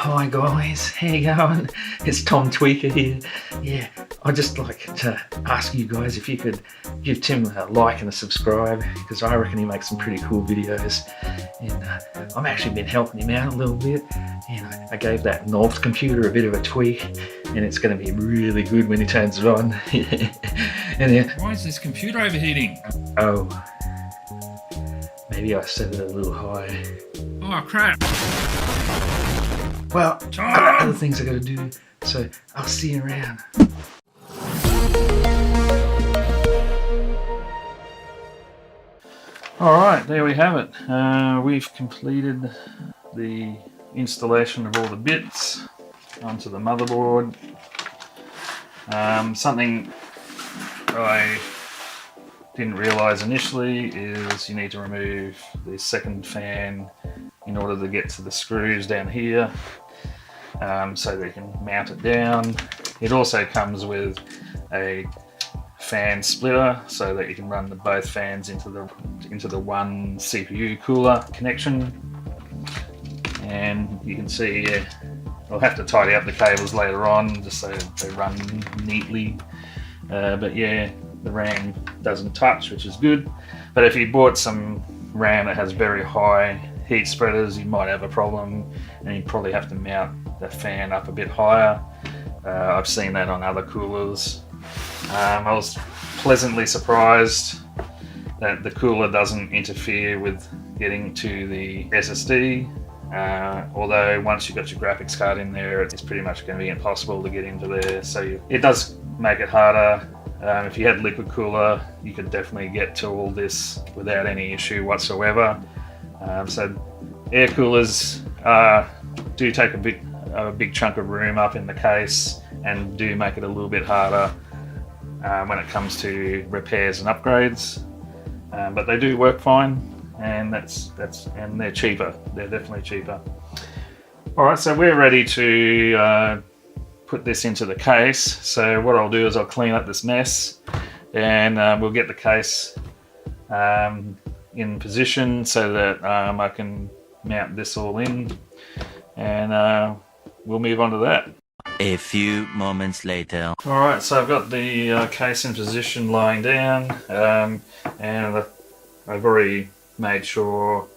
Hi guys, how you going? It's Tom Tweaker here. Yeah, I'd just like to ask you guys if you could give Tim a like and a subscribe, because I reckon he makes some pretty cool videos, and I've actually been helping him out a little bit. I gave that North computer a bit of a tweak, and it's going to be really good when he turns it on. Why is this computer overheating? Oh, maybe I set it a little high. Oh crap! Well, I've got other things I got to do, so I'll see you around. Alright, there we have it. We've completed the installation of all the bits onto the motherboard. Something I didn't realise initially is you need to remove the second fan in order to get to the screws down here, so that you can mount it down. It also comes with a fan splitter so that you can run both fans into the one CPU cooler connection. And you can see, I'll have to tidy up the cables later on just so they run neatly. But yeah, the RAM doesn't touch, which is good. But if you bought some RAM that has very high heat spreaders, you might have a problem, and you probably have to mount the fan up a bit higher. I've seen that on other coolers. I was pleasantly surprised that the cooler doesn't interfere with getting to the SSD, although once you've got your graphics card in there, it's pretty much going to be impossible to get into there, so it does make it harder. If you had liquid cooler, you could definitely get to all this without any issue whatsoever. So air coolers do take a big chunk of room up in the case, and do make it a little bit harder when it comes to repairs and upgrades. But they do work fine, and and they're cheaper. They're definitely cheaper. All right, so we're ready to put this into the case. So what I'll do is I'll clean up this mess, and we'll get the case in position so that I can mount this all in, and we'll move on to that. A few moments later. Alright, so I've got the case in position lying down, and I've already made sure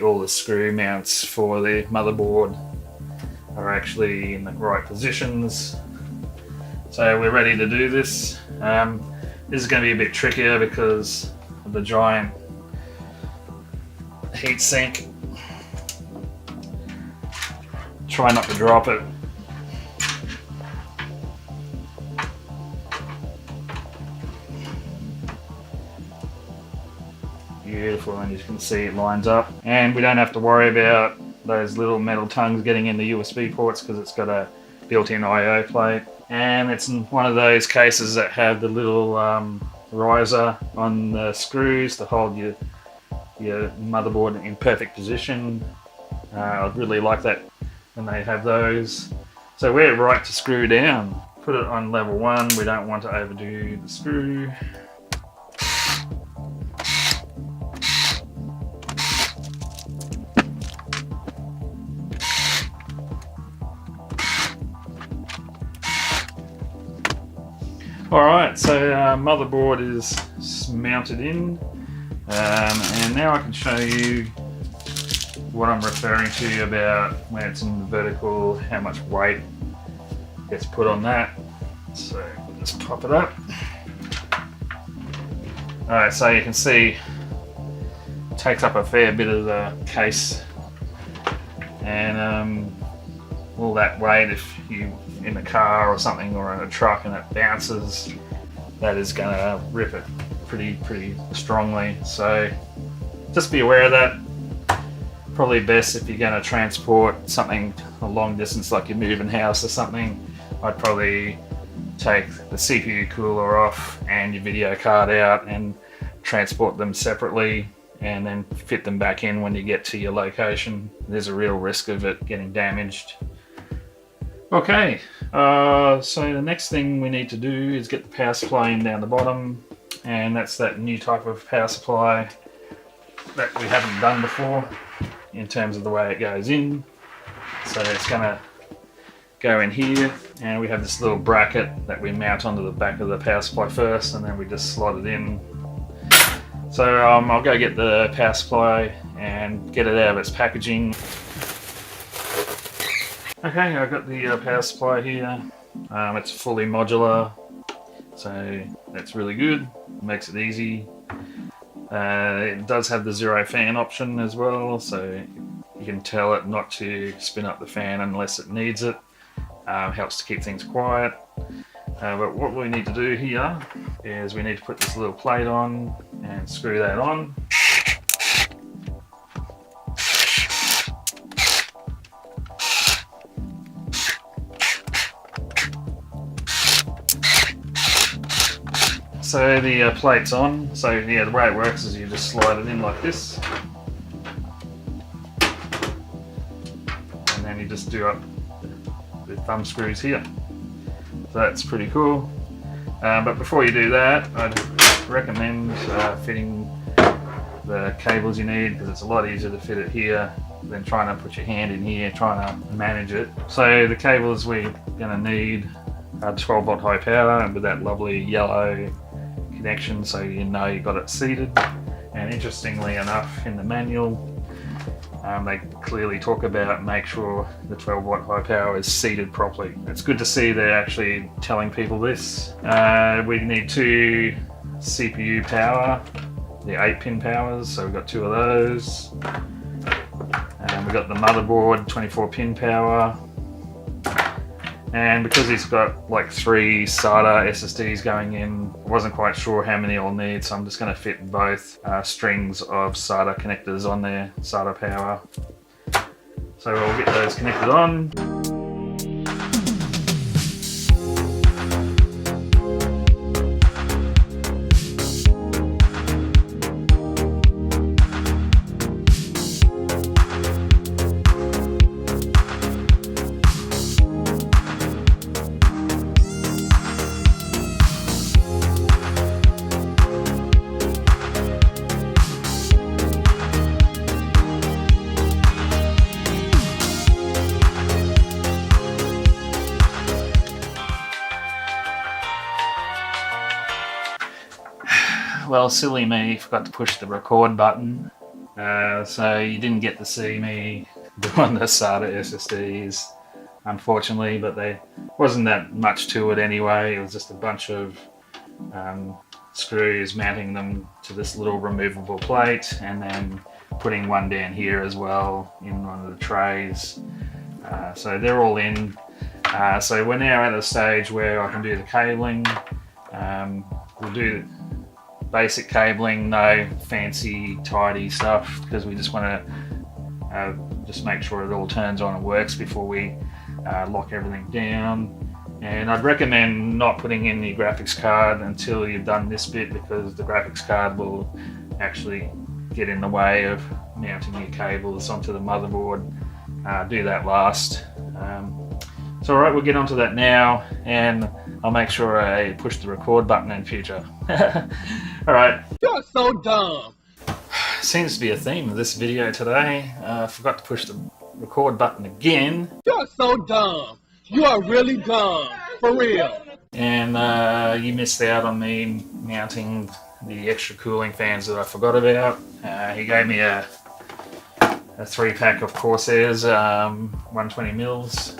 all the screw mounts for the motherboard are actually in the right positions. So we're ready to do this. This is going to be a bit trickier because of the giant heat sink. Try not to drop it. Beautiful, and you can see it lines up, and we don't have to worry about those little metal tongues getting in the USB ports because it's got a built-in I/O plate, and it's one of those cases that have the little riser on the screws to hold your motherboard in perfect position. I really like that when they have those. So we're right to screw down. Put it on level 1. We don't want to overdo the screw. Alright, so motherboard is mounted in, and now I can show you what I'm referring to about when it's in vertical, how much weight gets put on that. So we'll just pop it up. Alright, so you can see it takes up a fair bit of the case, and all that weight, if you in a car or something or in a truck and it bounces, that is going to rip it pretty strongly. So just be aware of that. Probably best if you're going to transport something a long distance, like you're moving house or something, I'd probably take the CPU cooler off and your video card out and transport them separately, and then fit them back in when you get to your location. There's a real risk of it getting damaged. Okay, so the next thing we need to do is get the power supply in down the bottom, and that's that new type of power supply that we haven't done before in terms of the way it goes in. So it's going to go in here, and we have this little bracket that we mount onto the back of the power supply first, and then we just slot it in. So I'll go get the power supply and get it out of its packaging. Okay, I've got the power supply here. It's fully modular, so that's really good. It makes it easy. It does have the zero fan option as well, so you can tell it not to spin up the fan unless it needs it. Helps to keep things quiet. But what we need to do here is we need to put this little plate on and screw that on. So the plate's on. So yeah, the way it works is you just slide it in like this, and then you just do up the thumb screws here. So that's pretty cool. But before you do that, I'd recommend fitting the cables you need, because it's a lot easier to fit it here than trying to put your hand in here trying to manage it. So the cables we're going to need are 12 volt high power, and with that lovely yellow connection, so you know you got it seated. And interestingly enough, in the manual they clearly talk about make sure the 12 watt high power is seated properly. It's good to see they're actually telling people this. We need 2 CPU power, the 8-pin powers, so we've got 2 of those. And we've got the motherboard 24-pin power. And because he's got like 3 SATA SSDs going in, I wasn't quite sure how many I'll need, so I'm just going to fit both strings of SATA connectors on there, SATA power. So we'll get those connected on. Well, silly me, forgot to push the record button. So you didn't get to see me doing the SATA SSDs, unfortunately, but there wasn't that much to it anyway. It was just a bunch of screws mounting them to this little removable plate, and then putting one down here as well in one of the trays. So they're all in. So we're now at a stage where I can do the cabling. We'll do basic cabling, no fancy tidy stuff, because we just want to just make sure it all turns on and works before we lock everything down. And I'd recommend not putting in the graphics card until you've done this bit, because the graphics card will actually get in the way of mounting your cables onto the motherboard. Do that last. So alright, we'll get onto that now, and I'll make sure I push the record button in future. Alright. You're so dumb. Seems to be a theme of this video today. I forgot to push the record button again. You're so dumb. You are really dumb. For real. And you missed out on me mounting the extra cooling fans that I forgot about. He gave me a 3-pack of Corsairs 120 mils.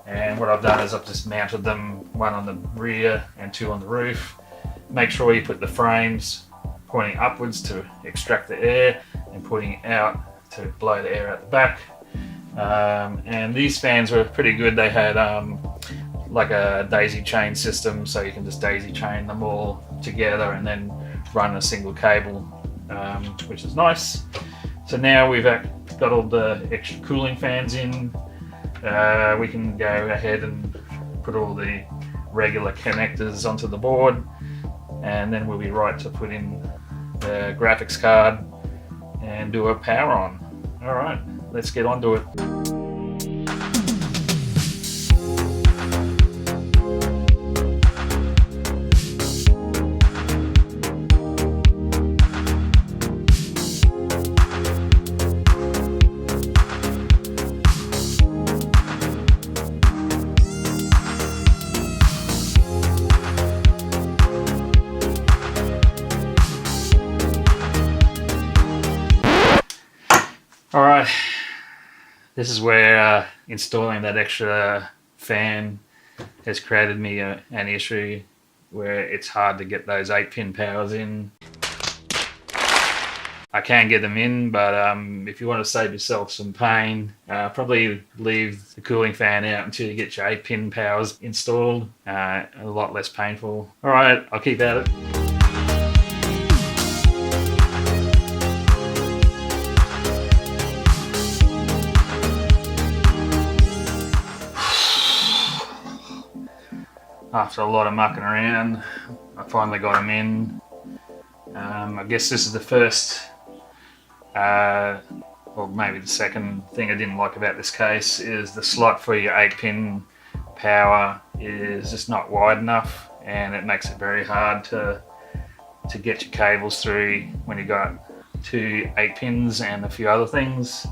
And what I've done is I've just mounted them, 1 on the rear and 2 on the roof. Make sure you put the frames pointing upwards to extract the air, and pointing out to blow the air out the back. And these fans were pretty good. They had like a daisy chain system, so you can just daisy chain them all together and then run a single cable, which is nice. So now we've got all the extra cooling fans in. We can go ahead and put all the regular connectors onto the board, and then we'll be right to put in the graphics card and do a power on. Alright, let's get on to it. This is where installing that extra fan has created me an issue where it's hard to get those 8-pin powers in. I can get them in, but if you want to save yourself some pain, probably leave the cooling fan out until you get your 8-pin powers installed. A lot less painful. Alright, I'll keep at it. After a lot of mucking around, I finally got them in. I guess this is the first, or maybe the second thing I didn't like about this case is the slot for your 8-pin power is just not wide enough, and it makes it very hard to get your cables through when you got 2 8-pins and a few other things.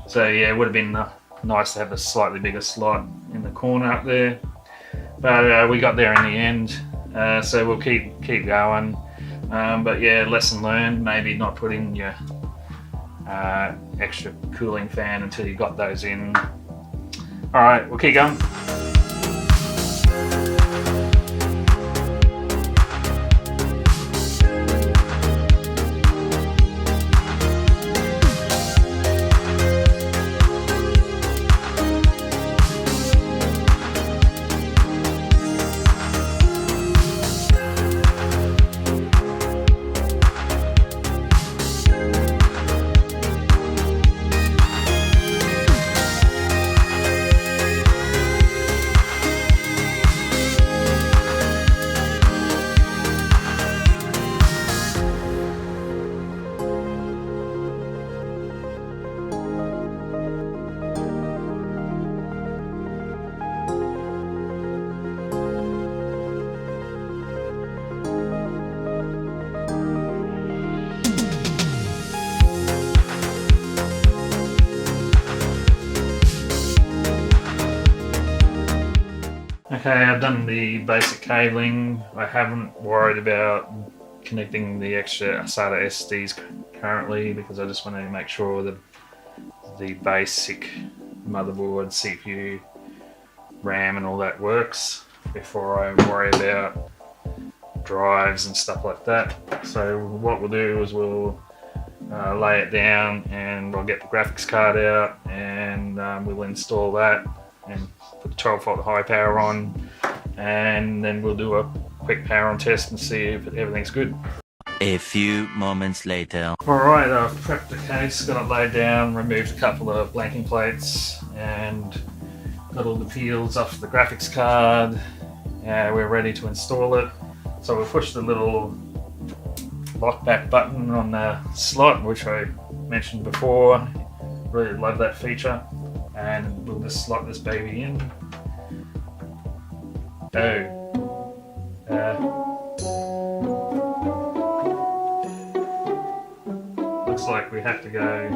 So yeah, it would have been nice to have a slightly bigger slot in the corner up there. But we got there in the end, so we'll keep going. But yeah, lesson learned, maybe not put in your extra cooling fan until you got those in. Alright, we'll keep going. Okay, I've done the basic cabling. I haven't worried about connecting the extra SATA SDs currently because I just want to make sure that the basic motherboard, CPU, RAM and all that works before I worry about drives and stuff like that. So what we'll do is we'll lay it down and we'll get the graphics card out and we'll install that and put the 12-volt high power on, and then we'll do a quick power on test and see if everything's good. A few moments later. Alright, I've prepped the case, got it laid down, removed a couple of blanking plates and got all the peels off the graphics card. We're ready to install it. So we'll push the little lock back button on the slot, which I mentioned before. Really love that feature. And we'll just slot this baby in. Looks like we have to go.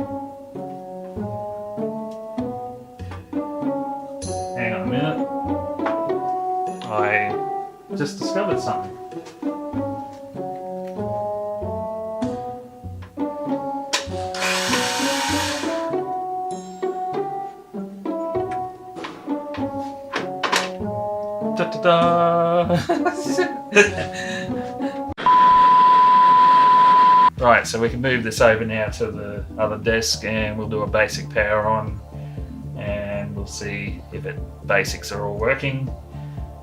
Hang on a minute. I just discovered something. Right, so we can move this over now to the other desk and we'll do a basic power on and we'll see if basics are all working,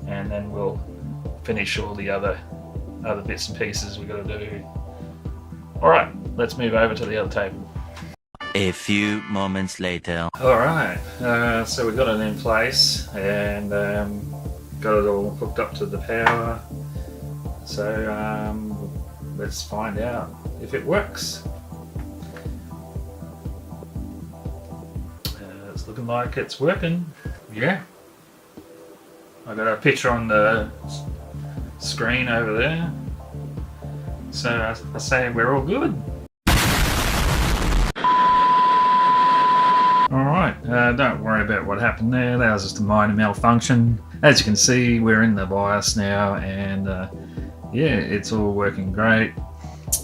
and then we'll finish all the other bits and pieces we got to do. Alright, let's move over to the other table. A few moments later. Alright, so we've got it in place and got it all hooked up to the power, so let's find out if it works. It's looking like it's working. Yeah, I got a picture on the screen over there, so I say we're all good. Alright, don't worry about what happened there, that was just a minor malfunction. As you can see, we're in the BIOS now and yeah, it's all working great.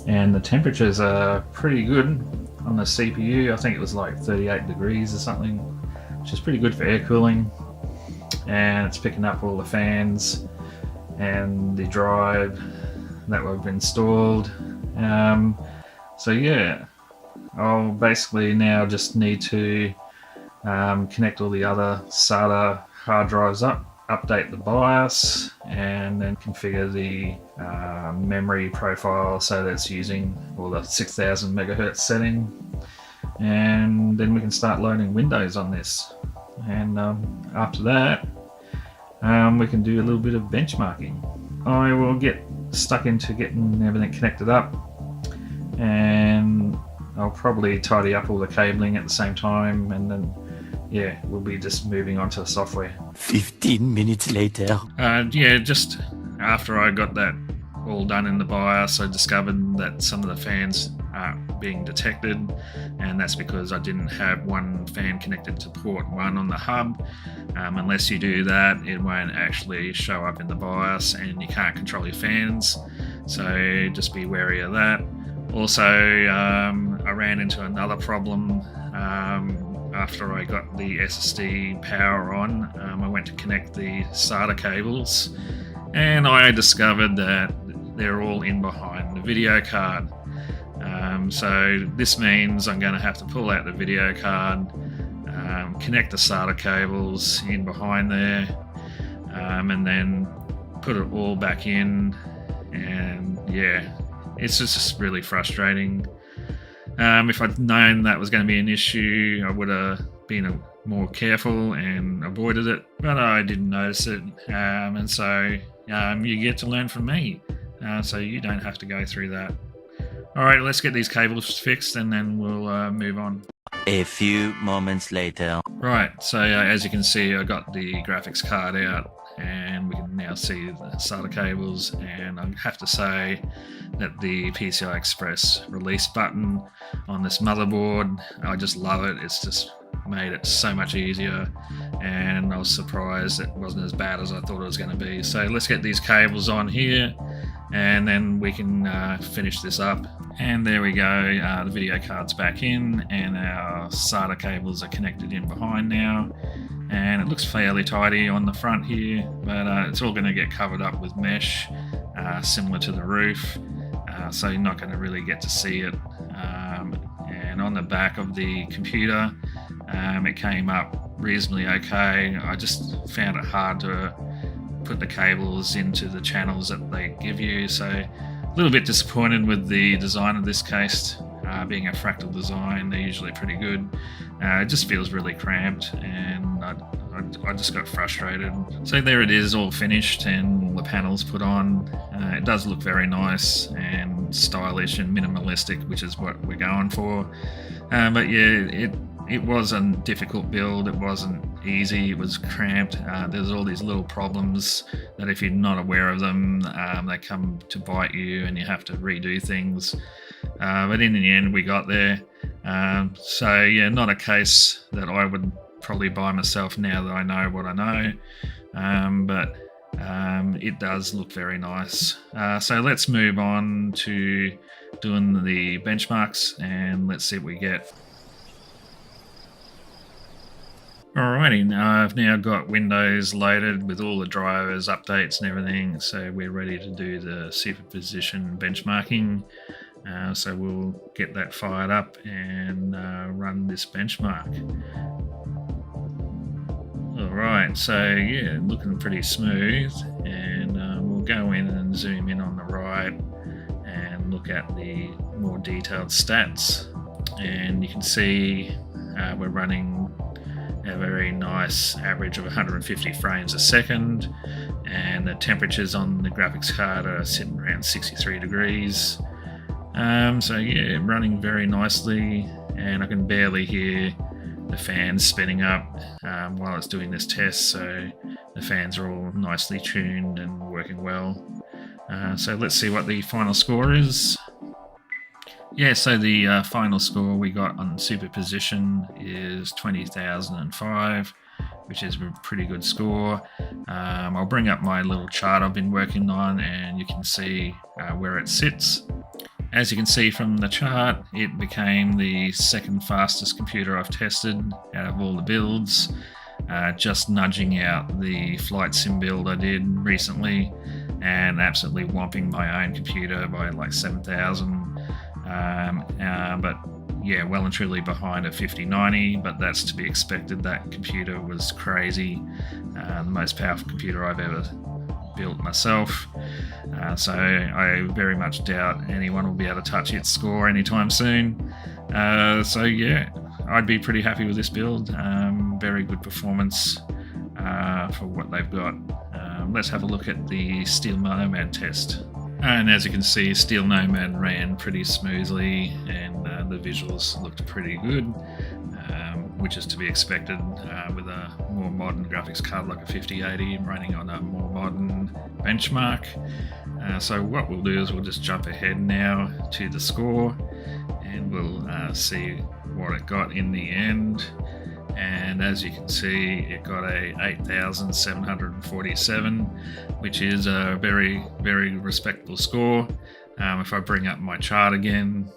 And the temperatures are pretty good on the CPU. I think it was like 38 degrees or something. which is pretty good for air cooling, and it's picking up all the fans and the drive that we've installed. So yeah, I'll basically now just need to connect all the other SATA hard drives up, update the BIOS, and then configure the memory profile so that it's using all the 6000 megahertz setting, and then we can start loading Windows on this. And after that, we can do a little bit of benchmarking. I will get stuck into getting everything connected up, and I'll probably tidy up all the cabling at the same time, and then yeah, we'll be just moving on to the software. 15 minutes later. Yeah, just after I got that all done in the BIOS, I discovered that some of the fans aren't being detected, and that's because I didn't have one fan connected to port 1 on the hub. Unless you do that, it won't actually show up in the BIOS, and you can't control your fans, so just be wary of that. Also, I ran into another problem after I got the SSD power on. I went to connect the SATA cables, and I discovered that they're all in behind the video card. So this means I'm going to have to pull out the video card, connect the SATA cables in behind there, and then put it all back in. And yeah, it's just really frustrating. If I'd known that was going to be an issue, I would have been more careful and avoided it, but I didn't notice it, and so you get to learn from me, so you don't have to go through that. Alright, let's get these cables fixed and then we'll move on. A few moments later. Right, so as you can see, I got the graphics card out, and we can now see the SATA cables, and I have to say that the PCI Express release button on this motherboard, I just love it. It's just made it so much easier, and I was surprised it wasn't as bad as I thought it was going to be. So let's get these cables on here, and then we can finish this up. And there we go, the video card's back in, and our SATA cables are connected in behind now, and it looks fairly tidy on the front here, but it's all going to get covered up with mesh, similar to the roof, so you're not going to really get to see it. And on the back of the computer, it came up reasonably okay. I just found it hard to put the cables into the channels that they give you, so a little bit disappointed with the design of this case. Being a Fractal Design, they're usually pretty good. It just feels really cramped, and I just got frustrated. So there it is, all finished and all the panels put on. It does look very nice and stylish and minimalistic, which is what we're going for. But yeah, it was a difficult build. It wasn't easy. It was cramped. There's all these little problems that if you're not aware of them, they come to bite you and you have to redo things. But in the end, we got there. So yeah, not a case that I would probably buy myself now that I know what I know. But it does look very nice. So let's move on to doing the benchmarks, and let's see what we get. Alrighty, I've now got Windows loaded with all the drivers, updates and everything, so we're ready to do the superposition benchmarking. So we'll get that fired up and run this benchmark. Alright, so yeah, looking pretty smooth, and we'll go in and zoom in on the right and look at the more detailed stats, and you can see we're running a very nice average of 150 frames a second, and the temperatures on the graphics card are sitting around 63 degrees. So yeah, running very nicely, and I can barely hear the fans spinning up while it's doing this test, so the fans are all nicely tuned and working well. So let's see what the final score is. Yeah, so the final score we got on superposition is 20,005, which is a pretty good score. I'll bring up my little chart I've been working on, and you can see where it sits. As you can see from the chart, it became the second fastest computer I've tested out of all the builds, just nudging out the flight sim build I did recently and absolutely whomping my own computer by like 7,000. But yeah, well and truly behind a 5090, but that's to be expected. That computer was crazy, the most powerful computer I've ever built myself. So I very much doubt anyone will be able to touch its score anytime soon. So yeah, I'd be pretty happy with this build. Very good performance for what they've got. Let's have a look at the Steel Nomad test. And as you can see, Steel Nomad ran pretty smoothly and the visuals looked pretty good, which is to be expected with a more modern graphics card like a 5080 running on a more modern benchmark. So what we'll do is we'll just jump ahead now to the score and we'll see what it got in the end. And as you can see, it got a 8,747, which is a very, very respectable score. If I bring up my chart again,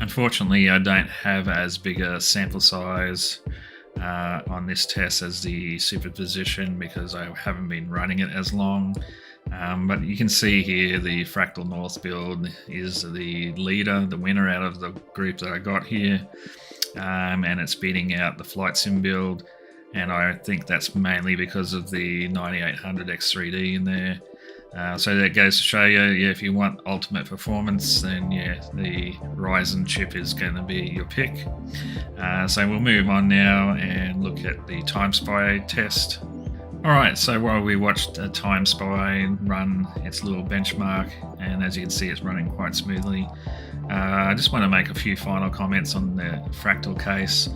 unfortunately I don't have as big a sample size on this test as the superposition because I haven't been running it as long. But you can see here the Fractal North build is the leader, the winner out of the group that I got here. And it's beating out the flight sim build, and I think that's mainly because of the 9800 X3D in there. So that goes to show you, yeah, if you want ultimate performance, then yeah, the Ryzen chip is going to be your pick. So we'll move on now and look at the TimeSpy test. Alright, so while we watched TimeSpy run its little benchmark, and as you can see it's running quite smoothly, I just want to make a few final comments on the Fractal case.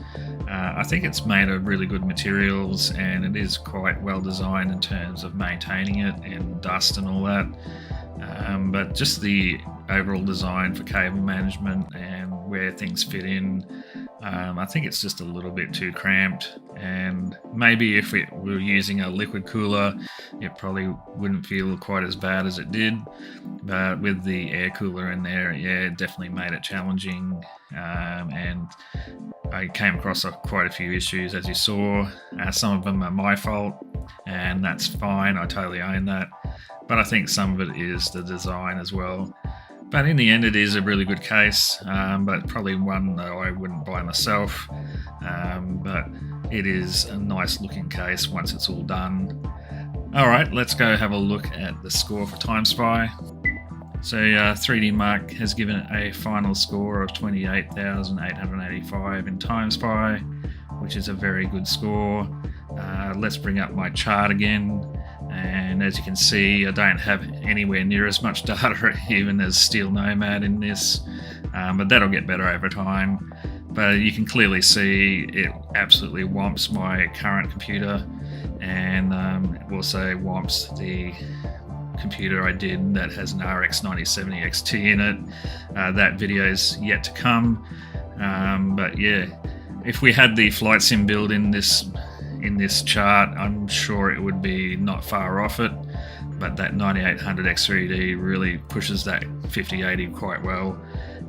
I think it's made of really good materials and it is quite well designed in terms of maintaining it and dust and all that. But just the overall design for cable management and where things fit in, I think it's just a little bit too cramped, and maybe if we were using a liquid cooler it probably wouldn't feel quite as bad as it did, but with the air cooler in there, yeah, it definitely made it challenging. And I came across quite a few issues, as you saw. Some of them are my fault, and that's fine, I totally own that, but I think some of it is the design as well. But in the end, it is a really good case, but probably one that I wouldn't buy myself. But it is a nice looking case once it's all done. Alright, let's go have a look at the score for TimeSpy. So 3D Mark has given it a final score of 28,885 in TimeSpy, which is a very good score. Let's bring up my chart again. And as you can see, I don't have anywhere near as much data even as Steel Nomad in this, but that'll get better over time. But you can clearly see it absolutely whomps my current computer, and it also whomps the computer I did that has an RX 9070 XT in it. That video's yet to come. But yeah, if we had the flight sim build in this chart, I'm sure it would be not far off it, but that 9800 X3D really pushes that 5080 quite well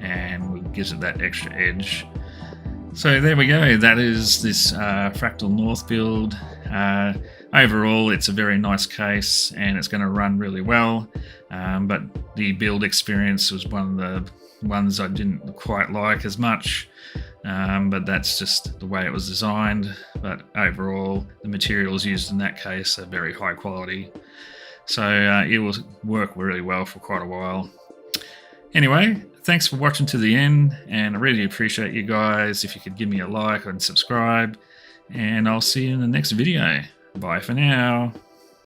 and gives it that extra edge. So there we go, that is this Fractal North build. Overall it's a very nice case and it's going to run really well, but the build experience was one of the ones I didn't quite like as much. But that's just the way it was designed. But overall, the materials used in that case are very high quality, so it will work really well for quite a while. Anyway, thanks for watching to the end, and I really appreciate you guys if you could give me a like and subscribe, and I'll see you in the next video. Bye for now.